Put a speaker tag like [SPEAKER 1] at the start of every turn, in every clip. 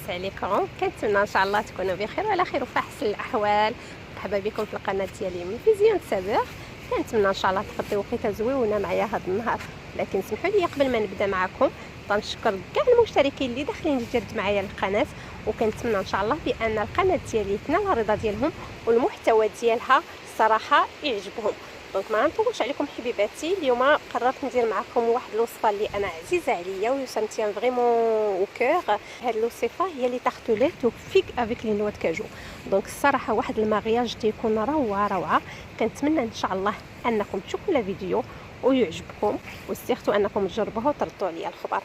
[SPEAKER 1] عليكم. كنتمنى ان شاء الله تكونوا بخير وعلى خير وفي احسن الاحوال. مرحبا بكم في القناه ديالي من فيزيون سابور. كنتمنى ان شاء الله تقضيو وقيته زويونه معايا هذا النهار. لكن سمحوا لي قبل ما نبدا معكم تنشكر كاع المشتركين اللي داخلين جدد معايا القناه، وكنتمنى ان شاء الله بان القناه ديالي تنال الرضا ديالهم والمحتوى ديالها الصراحه يعجبهم. دونك ما نطولش عليكم حبيباتي، اليوم قررت ندير معكم واحد الوصفه اللي انا عزيزه عليا وسمتيان فريمون او كور. هاد الوصفه هي لي تارتليت او فيك افيك لي نوا د كاجو. دونك الصراحه واحد المارياج تيكون روعه. كنتمنى ان شاء الله انكم تشوفوا الفيديو ويعجبكم وسيرتو انكم تجربوه وتردوا عليا الخبر.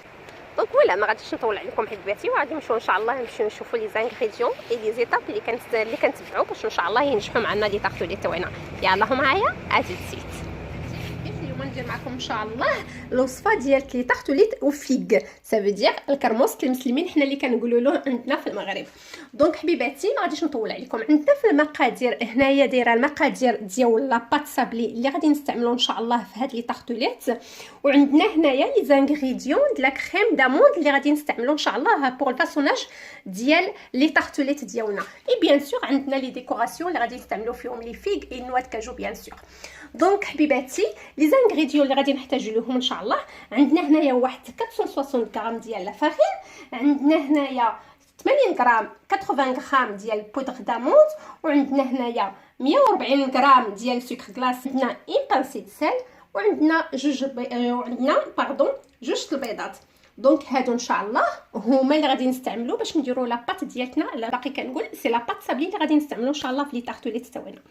[SPEAKER 1] دونك فوالا ما غاديش نطول عليكم حبيباتي، وغادي نمشيو ان شاء الله نشوفوا لي زانغريديون اي لي زيتاب اللي كنتبعوا باش ان شاء الله ينجحوا معنا لي تارتليت تاعنا. يلاه معايا اجي نسيت اليوم ندير معكم ان شاء الله الوصفه ديال لي تارتليت او فيغ، سافو دير الكرموس المسلمين حنا اللي كنقولوا له عندنا في المغرب. دونك حبيباتي ما غاديش نطول عليكم، عندنا في المقادير هنايا دايره المقادير ديال لاباط سابلي اللي غادي نستعملوا ان شاء الله في هاد لي تارتليت، وعندنا هنايا لي زانغريديون د لا كريم داموند اللي غادي نستعملوا ان شاء الله بور الفاسوناج ديال لي تارتليت ديالنا. اي بيان سور عندنا لي ديكوراسيون اللي غادي نستعملوا فيهم لي فيغ اي نوا د كاجو بيان سور. دونك حبيباتي لي زانغريديون اللي غادي نحتاجو لهم ان شاء الله، عندنا هنايا واحد 460 غرام ديال لا فارين، عندنا هنايا 80 غرام 80 غرام ديال بودر داموند، وعندنا هنايا 140 غرام ديال سكر غلاس، عندنا اون بانسي د سال، وعندنا جوج البيضات. دونك هادو ان شاء الله هما اللي غادي نستعملوا باش نديروا لاباط ديالتنا. باقي كنقول سي لاباط سابلي اللي غادي نستعملوا ان شاء الله في لي تارتليت تاعنا.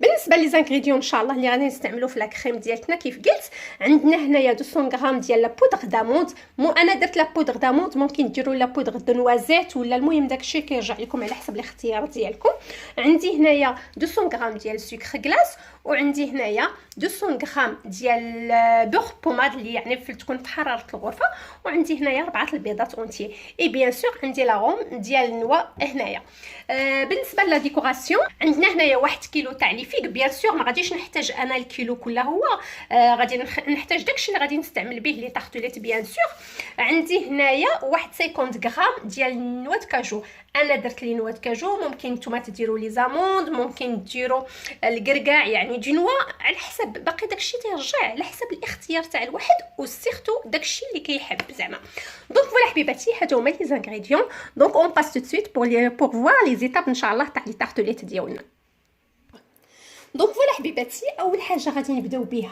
[SPEAKER 1] بالنسبه لي زانغريديون ان شاء الله اللي غادي نستعملوا في لا كريم ديالتنا كيف قلت، عندنا هنايا 200 غرام ديال لا بودر داموند. انا درت لا بودر داموند، ممكن ديروا لا بودر دو نوازيت ولا المهم داكشي كيرجع لكم على حسب الاختيار ديالكم. عندي هنايا 200 غرام ديال سكر غلاس، وعندي هنايا 200 غرام ديال بور بوماد اللي يعني تكون في حراره الغرفه، وعندي هنايا 4 البيضات اونتي. اي بيان سور عندي لا روم ديال النوا هنايا. بالنسبه لا ديكوراسيون عندنا هنايا 1 كيلو تاع لي فيغ. بيان سور ما غاديش نحتاج انا الكيلو كله، هو غادي نحتاج داكشي اللي غادي نستعمل به لي تارتليت بيان سور. عندي هنايا واحد 50 غرام ديال نوا د كاجو. انا درت لي نوا د كاجو، ممكن نتوما تديروا لي زاموند، ممكن ديروا الكركاع يعني دي نوا على حسب، باقي داكشي تيرجع على حسب الاختيار تاع الواحد وسيرتو داكشي اللي كيحب زعما. دونك فوالا حبيباتي هادو هما لي زانغريديون. دونك اون باس تو سويت بور فوار لي زيتاب ان شاء الله تاع لي تارتليت ديالنا. دونك فوالا حبيباتي اول حاجه غادي نبداو بها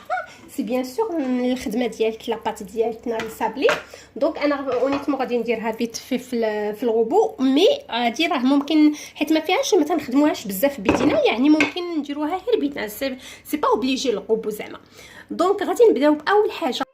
[SPEAKER 1] سي بيان سور الخدمه ديال لاباط ديالتنا السابلي. دونك انا اونيتمون غادي نديرها فيت في الغوبو، مي غادي راه ممكن حيت ما فيهاش ما تنخدموهاش بزاف بيدينا، يعني ممكن نديروها غير بيدنا، سي با اوبليجي الغوبو زعما. دونك غادي نبداو باول حاجه.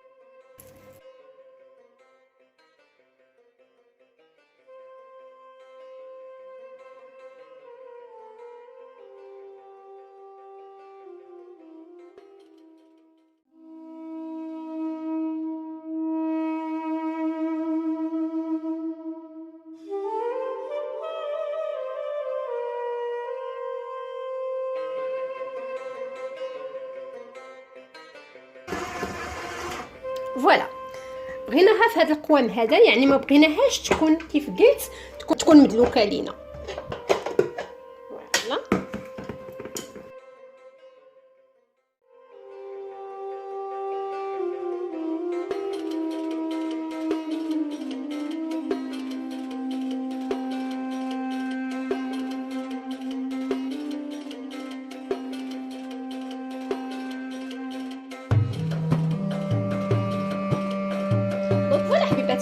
[SPEAKER 1] فوالا بغيناها في هذا القوام هذا، يعني ما بغيناهاش تكون كيف قلت تكون مدلوكه لينا. فوالا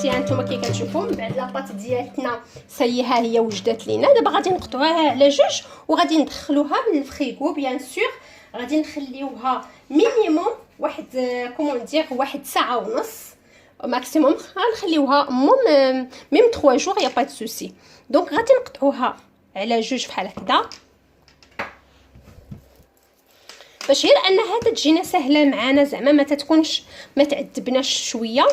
[SPEAKER 1] هانتوما كي كتشوفوا من بعد لاباط ديالتنا سي ها هي وجدات لينا. دابا غادي نقطعوها على جوج وغادي ندخلوها للفريغو بيان سور. غادي نخليوها مينيموم واحد كومون دير واحد ساعه ونص ماكسيموم، غنخليوها ميم 3 جور يا با دو سوسي. دونك غادي نقطعوها على جوج بحال هكذا باش غير انها تجينا سهله معانا زعما ما تتكونش ما تعذبناش شويه.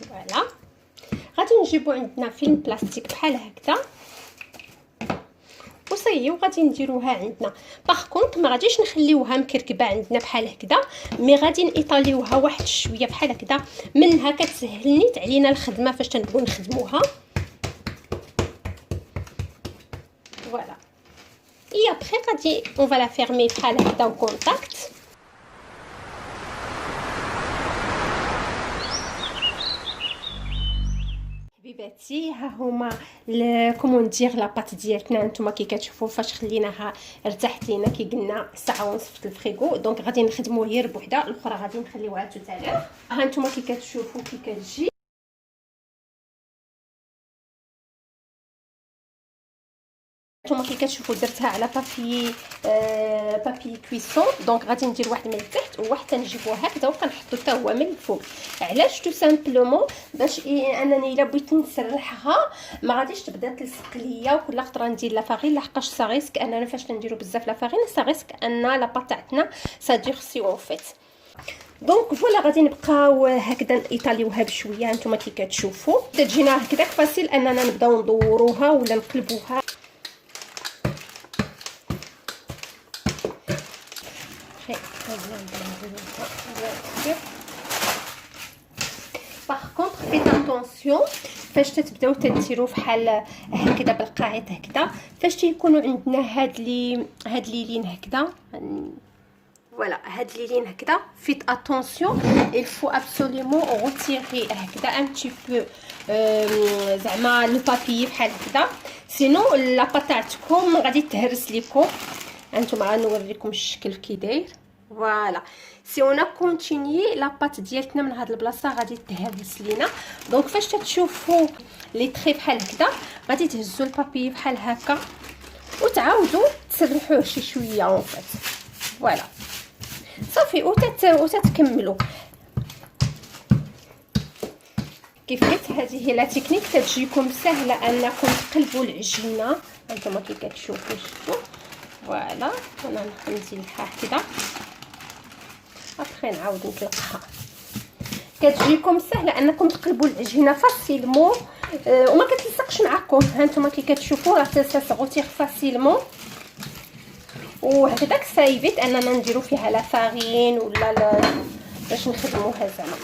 [SPEAKER 1] فوالا غادي نجيبو عندنا فيلم بلاستيك بحال هكذا وصايي، وغادي نديروها عندنا. باغ كونط دونك ما غاديش نخليوها مكركبه عندنا بحال هكذا، مي غادي نيطاليوها واحد شويه بحال هكذا، منها كتسهل نيت علينا الخدمه فاش تنبغيو نخدموها. فوالا اي ابري غادي اون فا لا فيرمي بحال هكذا وكونتاكت. حبيباتي ها هما كومون ندير لاباط ديالتنا. نتوما كي كتشوفوا فاش خليناها ارتاحت لينا كي قلنا ساعه ونص في الفريغو، دونك غادي نخدموا غير بوحده، الاخرى غادي نخليوها توتالير. ها نتوما كي كتشوفوا كي كتجي نتوما كي كتشوفوا درتها على بابي كويسون، دونك غادي ندير واحد من التحت وواحد تنجيبوه هكذا وكنحطو حتى هو من الفوق. علاش؟ تو سامبلومون باش انني الا بغيت نسرحها ما غاديش تبدا تلصق ليا وكل خطره ندير لا فارين، لحقاش سا ريسك اننا فاش نديرو بزاف لا فارين سا ريسك ان لا بات تاعتنا سا ديرسي اون فيت. دونك فوالا غادي نبقاو هكذا ايطاليوها بشويه. نتوما كي كتشوفوا تجينا هكذاك فاسيل اننا نبداو ندوروها ولا نقلبوها. باغ كونطخ فيت اتونسيون فاش تتبداو تديروا فحال هكذا بالقاعده هكذا، فاش تيكونوا عندنا هاد ليلين هكذا، فوالا هاد ليلين هكذا فيت اتونسيون il faut absolument retirer هكذا ان تي بو زعما لو بابي بحال هكذا، سينو لاباط تاعتكم غادي تهرس ليكم. هانتوما غنوريكم الشكل كي داير. فوالا سي اون كونتينيي لاباط ديالتنا من هاد البلاصه غادي تهرس لينا. دونك فاش تشوفوا لي تري بحال هكذا غادي تهزوا البابي بحال هكا وتعاودوا تسرحوه شي شويه اون فات. فوالا صافي وتتكملوا كيف قلت. هذه هي لا تكنيك تجيكم سهله انكم تقلبوا العجينه. هانتوما كي كتشوفوا شفتوا فوالا انا نزيدها هكذا ابخي نعاود نطلقها. كتجيكم سهله انكم تقلبوا العجينه فاسيلمون وما كتلصقش معكم. هانتوما كي كتشوفوا راه تسغوتيغ فاسيلمون، وهكذاك سايبت اننا نديرو فيها لا فارين ولا باش نخدموها زعما.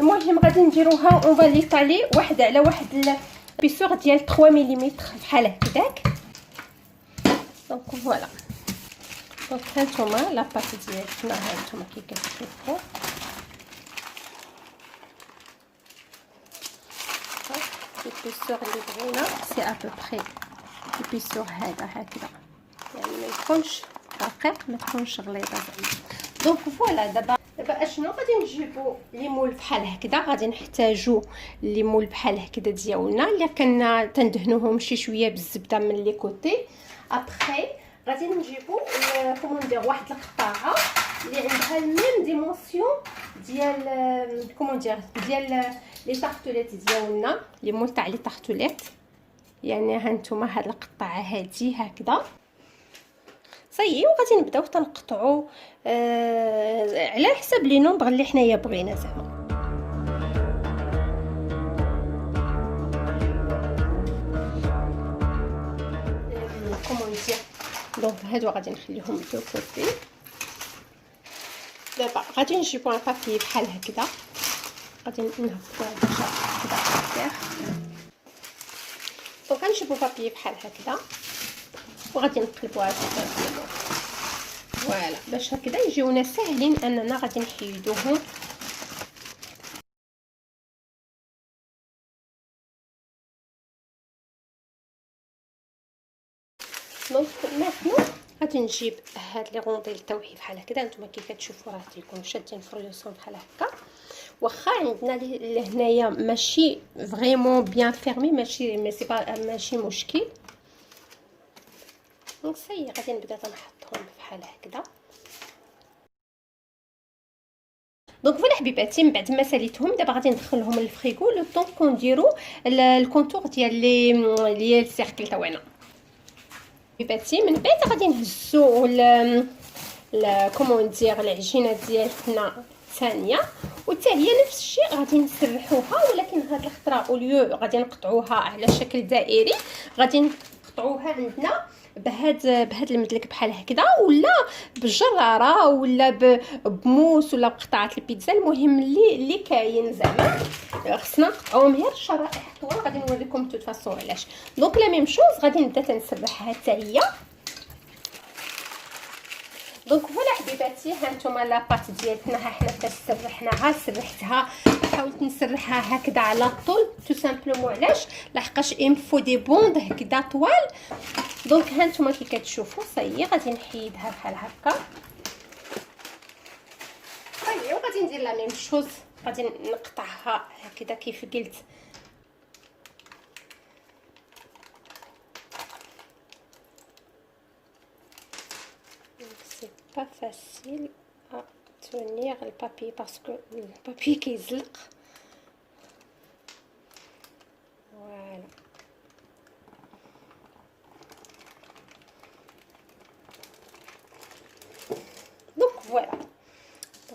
[SPEAKER 1] المهم غادي نديروها اون فالي طالي واحد على واحد بيسور ديال 3 ملم بحال هكذاك. دونك فوالا دونك هانتوما لاباط ديالتنا هانتوما كي كتشوفوا البيسور اللي بغينا سي ابوبري البيسور هذا هكذا، يعني ما يكونش رقيق ما تكونش غليظه زعما. دونك فوالا دابا اشنو غادي نجيبو لي مول بحال هكذا، غادي نحتاجو لي مول بحال هكذا ديالنا اللي كنا تندهنوهم شي شويه بالزبده من لي كوتي. ابري غادي نجيبو كومون ندير واحد القطاعه اللي عندها الميم ديمونسيون ديال كومون ديال لي طارطوليت ديالنا، لي مول تاع لي طارطوليت. يعني هانتوما هاد القطاعه هادي هكذا صايي، وغادي نبداو تنقطعوا على حساب لي نومبر اللي حنايا بغينا زعما. كومون دير دونك هادو غادي نخليهم دو كوتي. دابا غادي نجيبو ان بابي بحال هكذا، غادي نهبطوه هكذا دونك غنجيبو بابي بحال هكذا وغادي نقلبوها بالطريقه فوالا باش هكذا يجيونا ساهلين اننا غادي نحيدوهم. دونك ماتنو غادي نجيب هاد لي غونديل تاوعي بحال هكذا. نتوما كيف كتشوفوا راه تيكونوا شادين فريوسون بحال هكا، واخا عندنا لهنايا ماشي فريمون بيان فيرمي، ماشي مشكل. دونك سي غادي نبدا نحطهم بحال هكذا. دونك فوالا حبيباتي من بعد ما ساليتهم دابا غادي ندخلهم للفريغو لو طون كنديروا الكونتور ديال لي السيركل تاعنا. حبيباتي من بعد غادي نهزو كومون دير العجينه ديالتنا ثانيه، وحتى هي نفس الشيء غادي نسرحوها، ولكن هاد الخطره اوليو غادي نقطعوها على شكل دائري غادي نقطعوها عندنا بهاد المدلك بحال هكذا، ولا بالجراره، ولا بموس، ولا بقطعه البيتزا. المهم اللي كاين زعما خصنا نقطعوهم غير الشرائح طوال. غادي نوريكم توت فاسون علاش. دونك لا ميم شوز غادي نبدا تنسرحها حتى هي. دونك فوالا حبيباتي، ها نتوما لاباط ديالتنا، ها حنا سرحناها، سرحتها، حاولت نسرحها هكذا على الطول تو سامبلومون. علاش؟ لحقاش فو دي بوند هكذا طوال. دونك ها نتوما كي كتشوفوا صايي غادي نحيدها بحال هكا صايي، وغادي ندير لا ميم شوز، غادي نقطعها هكذا كيف قلت. pas facile à tenir le papier parce que le papier كيزلق. voilà donc voilà.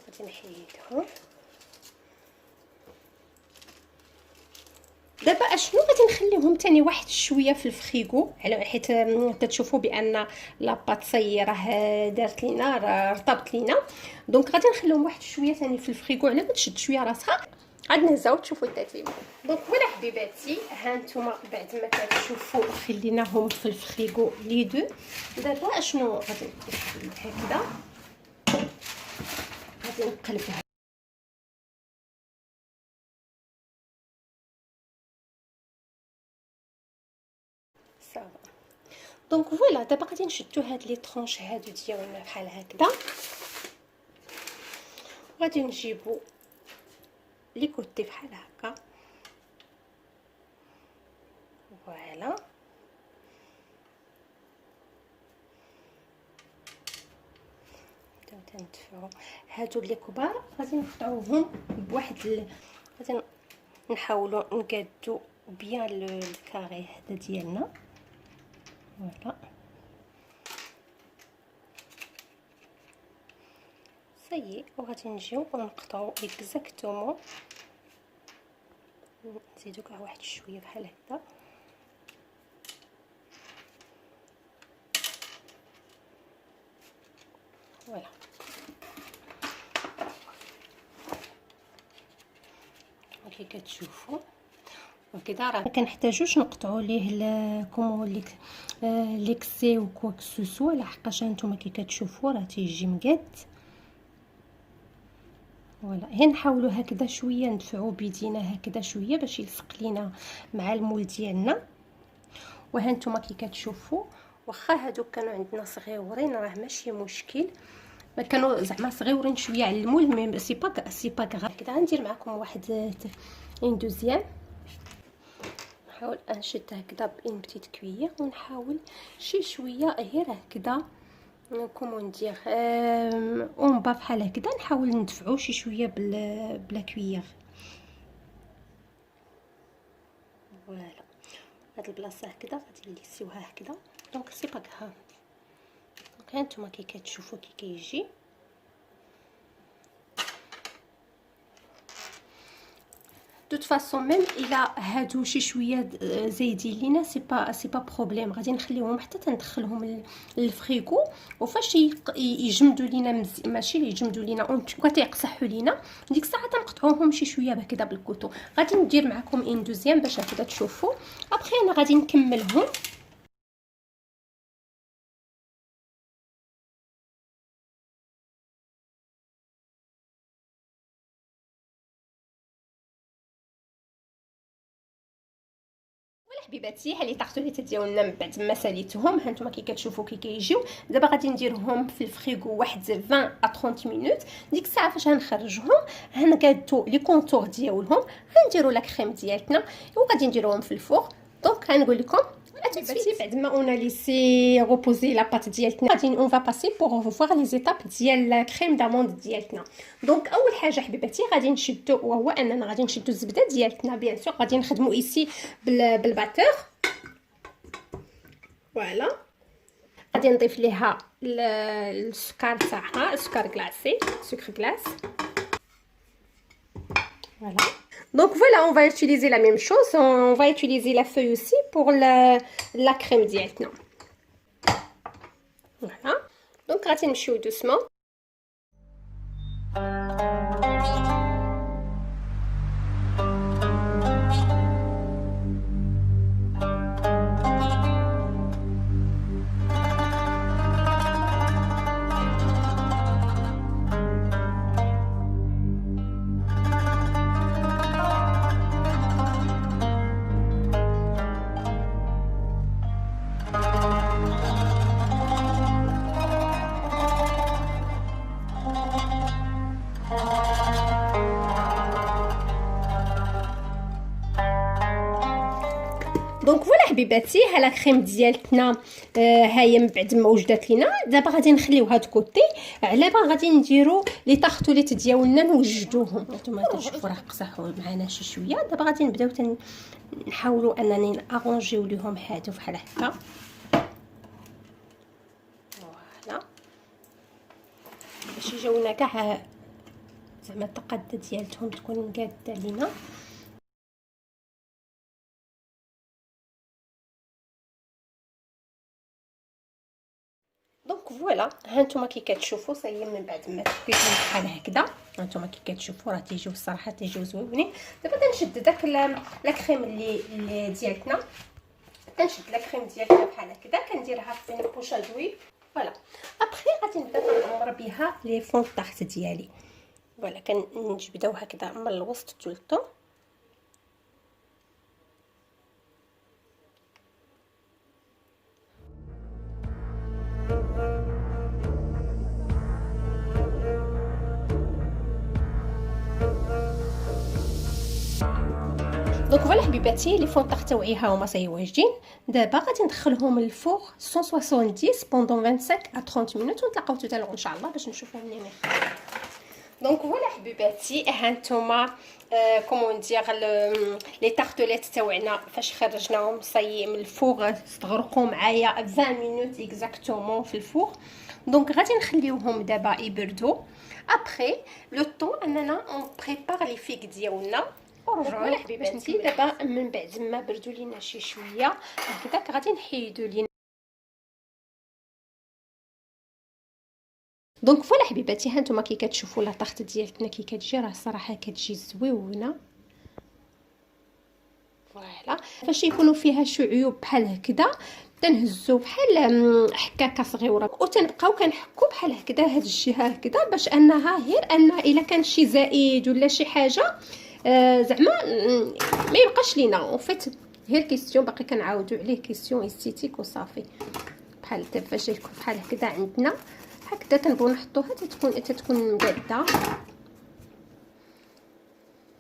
[SPEAKER 1] غادي نحيدهم دابا. اشنو غادي نخليهم تاني واحد شويه في الفريغو، على حيت تتشوفوا بان لاباط صي راه دارت لينا، راه رطبت لينا. دونك غادي نخليهم واحد شويه تاني في الفريغو على ما تشد شويه راسها. غادي نهزاو تشوفوا الترتيب. دونك فوالا حبيباتي، ها نتوما بعد ما كتشوفوا خليناهم في الفريغو لي دو. دابا اشنو غادي ندير هكذا، غادي نقلبها صافي. دونك فوالا دابا غادي نشدو هاد لي طرونش هادو ديالنا بحال هكذا، غادي نجيبو لي كوتي بحال هكا. فوالا نبداو تندفعو هادو اللي كبار، غادي نقطعوهم بواحد غادي نحاولوا نقادو بيان الكاري هذا ديالنا. فوالا صايي، وغادي نجيو ونقطعو اكزاكتومون، نزيدو كاع واحد شويه بحال هكذا. فوالا كي كتشوفوا هكذا راه كنحتاجوش نقطعوا ليه كومون ليكسي و كوا كسوسو، لحقاش هانتوما كي كتشوفوا راه تيجي مقاد. فوالا هي نحاولوا هكذا شويه ندفعوا بيدينا هكذا شويه باش يلصق لينا مع المول ديالنا. وهانتوما كي كتشوفوا واخا هادوك كانوا عندنا صغيورين راه ماشي مشكل، ما كانوا زعما صغيورين شويه على المول، مي سي با غاف. كدا غندير معكم واحد اون دوزيام، نحاول انشد هكذا بان بتيت كويير، ونحاول شي شويه غير هكذا كومون ندير اون با بحال هكذا، نحاول ندفعو شي شويه بلا كويير. فوالا هاد البلاصه هكذا غادي نليسيوها هكذا. دونك سي با غاف. دونك هانتوما كي كتشوفوا كي كيجي دوت فاصون ميم الى هادو شي شويه زايدين لينا سي با بروبليم، غادي نخليهم حتى تندخلهم للفريغو، وفاش يجمدوا لينا ماشي يجمدوا لينا اون تيقصحوا لينا، ديك الساعه تنقطعوهم شي شويه هكذا بالكوتو. غادي ندير معكم ان دوزيام باش هكذا تشوفوا. ابخي انا غادي نكملهم. حبيباتي ها لي طارطوليت ديالنا من بعد ما ساليتهم، هانتوما كي كتشوفوا كي كيجيو. دابا غادي نديرهم في الفريغو واحد 20 ا 30 مينوت. ديك الساعه فاش غنخرجهم غنقادو لي كونطور ديالهم، غنديروا لا كريم ديالتنا وغادي نديروهم في الفور. دونك غنقول لكم حبيباتي بعد ما اون ليسي ريبوزي لا بات ديالتنا غادي اون فا باسي بور فوار لي زيتاب ديال لا كريم داموند ديالتنا. دونك اول حاجه حبيباتي غادي نشدو، وهو اننا غادي نشدو الزبده ديالتنا بيان سور. غادي نخدمو ايسي بالباتور. فوالا غادي نضيف ليها السكر تاعها، السكر كلاصي، سكر كلاص. Voilà. Donc voilà, on va utiliser la même chose. On va utiliser la feuille aussi pour la crème ديالتنا. فوالا. دونك غادي نمشيو دوسمون. دونك فوالا حبيباتي، ها لا كريم ديالتنا ها هي من بعد ما وجدت لينا. دابا غادي نخليوها د كوتي. على با غادي نديرو لي طارطوليت ديالنا نوجدوهم. نتوما كتشوفوا راه قصحوا معنا شي شويه. دابا غادي نبداو نحاولوا انني نارونجيو ليهم هادو بحال هكا. فوالا باش يجاونا كاع زعما التقاده ديالتهم تكون قاده لينا. دونك فوالا ها نتوما كي كتشوفوا صايي من بعد ما تكيتهم بحال هكذا. ها نتوما كي كتشوفوا راه تيجيو الصراحه تيجيو زوينين. دابا تنشد داك لا كريم اللي ديالتنا، تنشد لا كريم ديالتنا بحال هكذا، كنديرها في بين بوشادوي. فوالا ابخي غادي نبدا نعمر بها لي فون طاحت ديالي. فوالا كنجبدو هكذا من الوسط تولتو. دونك فوالا حبيباتي لي فون طاح تاوعي ها هما صاي واجدين. دابا غادي ندخلهم للفوغ 170 بوندون 25 à 30 مينوت، ونتلاقاو تالور ان شاء الله باش نشوفوا منين يخرج. دونك فوالا حبيباتي ها نتوما كومون دير لي طارطوليت تاوعنا فاش خرجناهم صاي من الفوغ استغرقوا معايا 20 مينوت اكزاكتومون في الفوغ. دونك غادي نخليوهم دابا يبردوا. ابري لو طون اننا اون بريبار لي فيك ديالنا ورجعوا حبيباتي. دابا من بعد ما بردوا لينا شي شويه هكذاك غادي نحيدوا لينا. دونك فوالا حبيباتي ها نتوما كي كتشوفوا لا طاحت ديالتنا كي كتجي راه الصراحه كتجي زويونه. فوالا فاش يكونوا فيها شي عيوب بحال هكذا تنهزو بحال حكاكه صغيره وتنبقاو كنحكو بحال هكذا هاد الجهه هكذا باش انها غير ان الا كان شي زائد ولا شي حاجه زعما ما يبقاش لينا. اون فيت هي الكيستيون باقي كنعاودوا عليه كيستيون استيتيك وصافي. بحال دابا فاش يكون بحال هكذا عندنا هكذا تنبغيو نحطوها تتكون مقاده.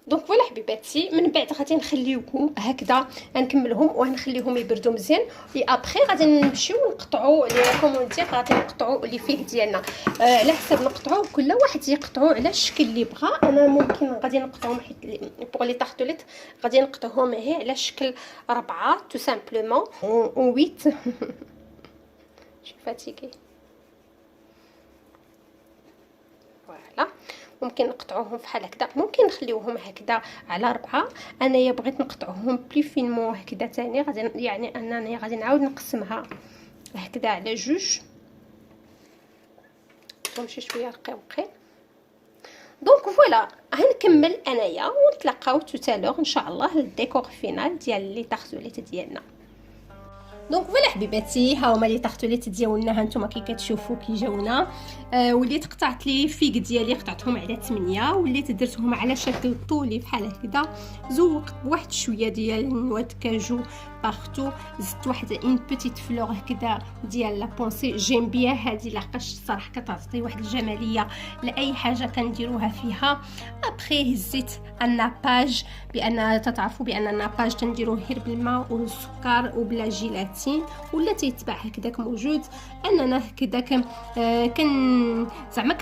[SPEAKER 1] دونك فوالا حبيباتي من بعد غادي نخليوهم هكذا نكملهم وغنخليهم يبردوا مزيان. لي ابري غادي نمشيو نقطعوا لي كوموندير، غادي نقطعوا لي فيك ديالنا على حسب نقطعوا كل واحد يقطعوا على الشكل اللي بغا. انا ممكن غادي نقطعهم حيت بوغ لي طارطوليت غادي نقطعهم غير على شكل 4 تو سامبلومون و 8 شي فاتيكي. فوالا ممكن نقطعوهم بحال هكذا، ممكن نخليوهم هكذا على 4. انايا بغيت نقطعوهم بلي فينمون هكذا ثاني غادي يعني انني غادي نعاود نقسمها هكذا على جوج ونمشي شويه رقيقين. دونك فوالا غنكمل انايا ونتلاقاو توتالور ان شاء الله للديكور فينال ديال لي طارطوليت ديالنا. دونك فوالا حبيباتي ها هما لي طارطوليت ديالنا. ها نتوما كي كتشوفوا كي جاونا. وليت قطعت لي فيك ديالي قطعتهم على 8 وليت درتهم على شكل طولي بحال هكذا. زوقت بواحد شويه ديال نواه كاجو بارتو، زدت واحد اون بيتيت فلور هكذا ديال لا بونسي. جيم بيا هذه لحقاش الصراحه كتعطي واحد الجماليه لاي حاجه كنديروها فيها. ابري هزيت الناباج، بان تعرفوا بان الناباج تنديروه غير بالماء والسكر وبلا جيلاتين ولا تيتباع هكذاك موجود. اننا هكذاك كن زعما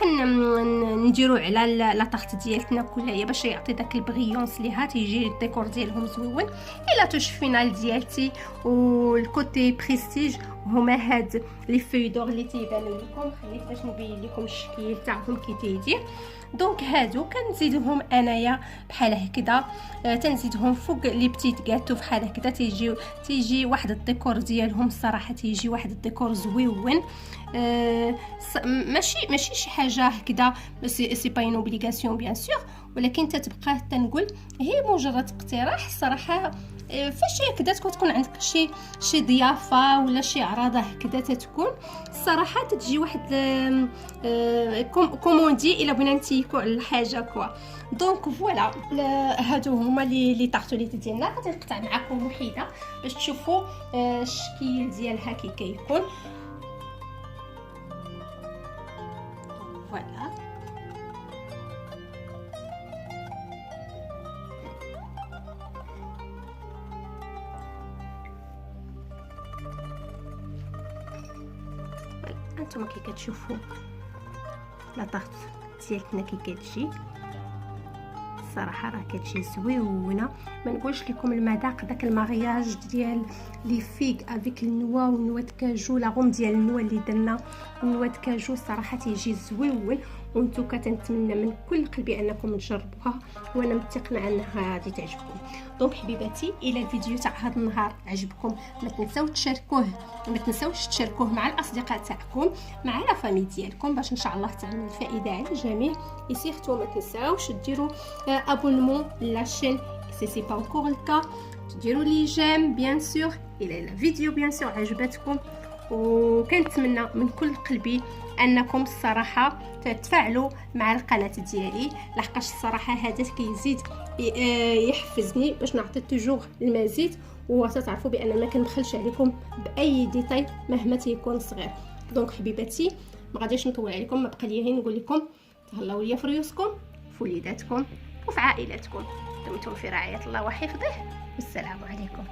[SPEAKER 1] نديرو على لا طاحت ديالتنا كلها باش يعطي داك البغيونس ليها تيجي الديكور ديالهم زوين. الا توش فينال ديالتي والكوتي بريستيج هما هاد لي فوي دور اللي تيبانوا لكم. خليت باش نبين لكم الشكل تاعهم كي تيجي. دونك هادو كنزيدهم انايا بحال هكذا، تنزيدهم فوق لي بتيت غاتو بحال هكذا. تيجي واحد الديكور ديالهم الصراحه، تيجي واحد الديكور زويون. ماشي شي حاجه هكذا، سي با اون اوبليغاسيون بيان سور، ولكن تتبقى تنقول هي مجرد اقتراح الصراحه. فاش هكذا تكون عندك شي ضيافه ولا شي عراضه هكذا تتكون الصراحه تجي واحد كوموندي الا بغينا نتيكو على الحاجه كوا. دونك فوالا هادو هما لي طارطوليت ديالنا. غادي نقطع معكم وحده باش تشوفوا الشكل ديالها كي كيكون. فوالا انتما كي كتشوفوا لا طارط ديالتنا كي كتجي الصراحه راه كتجي زويونه. ما نقولش لكم المذاق داك المغياج ديال لي فيغ افيك النوا ونوا كاجو، لا غوم ديال النوا اللي درنا ونوا كاجو الصراحه تيجي زويون. وانتو كتنتمنى من كل قلبي انكم تجربوها، وانا متقنه انها غادي تعجبكم. دونك حبيباتي الى الفيديو تاع هذا النهار عجبكم ما تنساوش تشاركوه مع الاصدقاء تاعكم، مع لا فامي ديالكم، باش ان شاء الله تعمل الفائده على الجميع. سيرتو ما تنساوش ديروا ابونمون لاشين سي با انكور الكا، ديروا لي جيم بيان سور الى الفيديو بيان سور عجبتكم. وكنتمنى من كل قلبي انكم الصراحه تتفاعلوا مع القناه ديالي، لحقاش الصراحه هذا كيزيد يحفزني باش نعطي توجور المزيد، وتتعرفوا بان ما كنبخلش عليكم باي ديتاي مهما تيكون صغير. دونك حبيباتي ما غاديش نطول عليكم، ما بقى لي غير نقول لكم تهلاو ليا في ريوسكم، في وليداتكم وفي عائلاتكم. دمتم في رعايه الله وحفظه، والسلام عليكم.